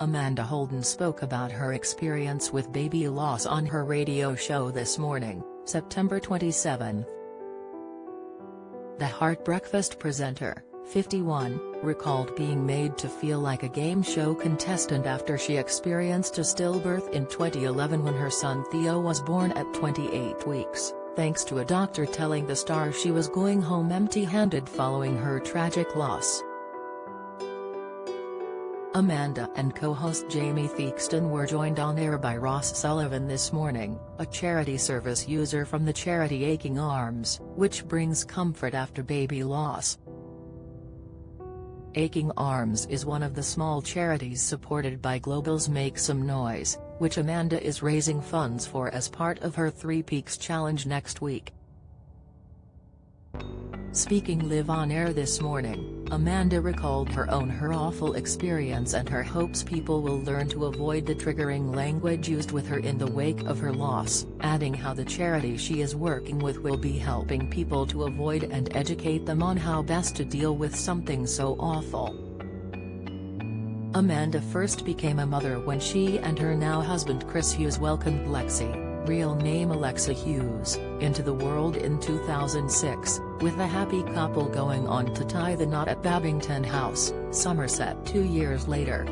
Amanda Holden spoke about her experience with baby loss on her radio show This Morning, September 27. The Heart Breakfast presenter, 51, recalled being made to feel like a game show contestant after she experienced a stillbirth in 2011 when her son Theo was born at 28 weeks, thanks to a doctor telling the star she was going home empty-handed following her tragic loss. Amanda and co-host Jamie Theakston were joined on air by Ross Sullivan this morning, a charity service user from the charity Aching Arms, which brings comfort after baby loss. Aching Arms is one of the small charities supported by Global's Make Some Noise, which Amanda is raising funds for as part of her 3 Peaks Challenge next week. Speaking live on air this morning, Amanda recalled her awful experience and her hopes people will learn to avoid the triggering language used with her in the wake of her loss, adding how the charity she is working with will be helping people to avoid and educate them on how best to deal with something so awful. Amanda first became a mother when she and her now husband Chris Hughes welcomed Lexi, real name Alexa Hughes, into the world in 2006, with the happy couple going on to tie the knot at Babington House, Somerset 2 years later.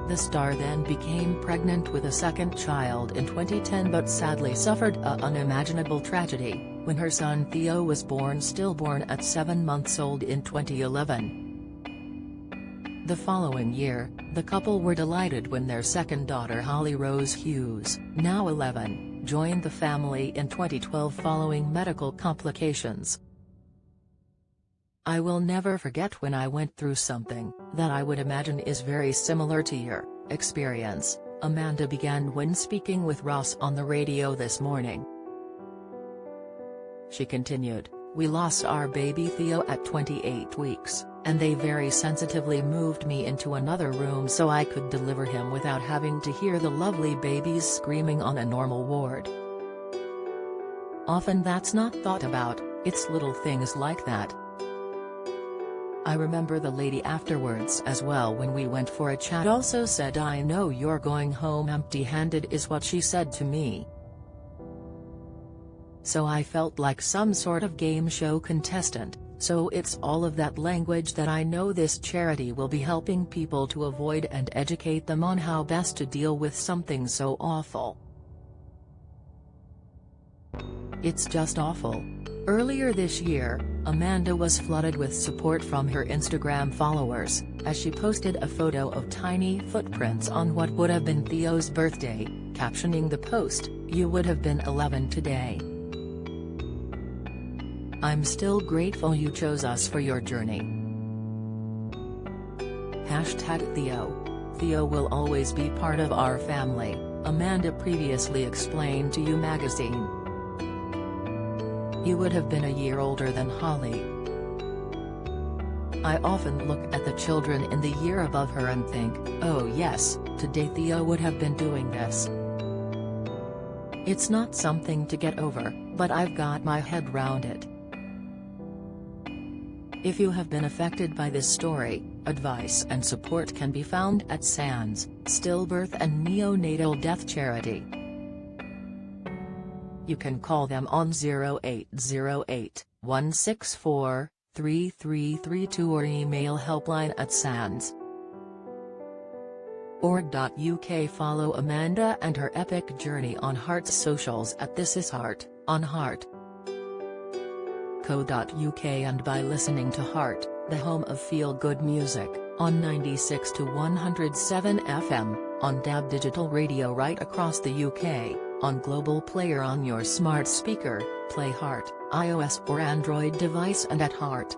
The star then became pregnant with a second child in 2010 but sadly suffered an unimaginable tragedy, when her son Theo was born stillborn at 7 months old in 2011. The following year, the couple were delighted when their second daughter Holly Rose Hughes, now 11, joined the family in 2012 following medical complications. "I will never forget when I went through something that I would imagine is very similar to your experience," Amanda began when speaking with Ross on the radio this morning. She continued, "We lost our baby Theo at 28 weeks, and they very sensitively moved me into another room so I could deliver him without having to hear the lovely babies screaming on a normal ward. Often that's not thought about, it's little things like that." I remember the lady afterwards as well when we went for a chat also said, "I know you're going home empty-handed," is what she said to me. So I felt like some sort of game show contestant, so it's all of that language that I know this charity will be helping people to avoid and educate them on how best to deal with something so awful. It's just awful. Earlier this year, Amanda was flooded with support from her Instagram followers, as she posted a photo of tiny footprints on what would have been Theo's birthday, captioning the post, "You would have been 11 today. I'm still grateful you chose us for your journey. #Theo. Theo will always be part of our family," Amanda previously explained to You magazine. "He would have been a year older than Holly. I often look at the children in the year above her and think, oh yes, today Theo would have been doing this. It's not something to get over, but I've got my head round it." If you have been affected by this story, advice and support can be found at SANS, Stillbirth and Neonatal Death Charity. You can call them on 0808-164-3332 or email helpline@sans.org.uk. Follow Amanda and her epic journey on Heart's socials at This Is Heart, on Heart. .co.uk and by listening to Heart, the home of feel-good music, on 96 to 107 FM, on DAB digital radio right across the UK, on Global Player on your smart speaker, play Heart, iOS or Android device and at heart.co.uk.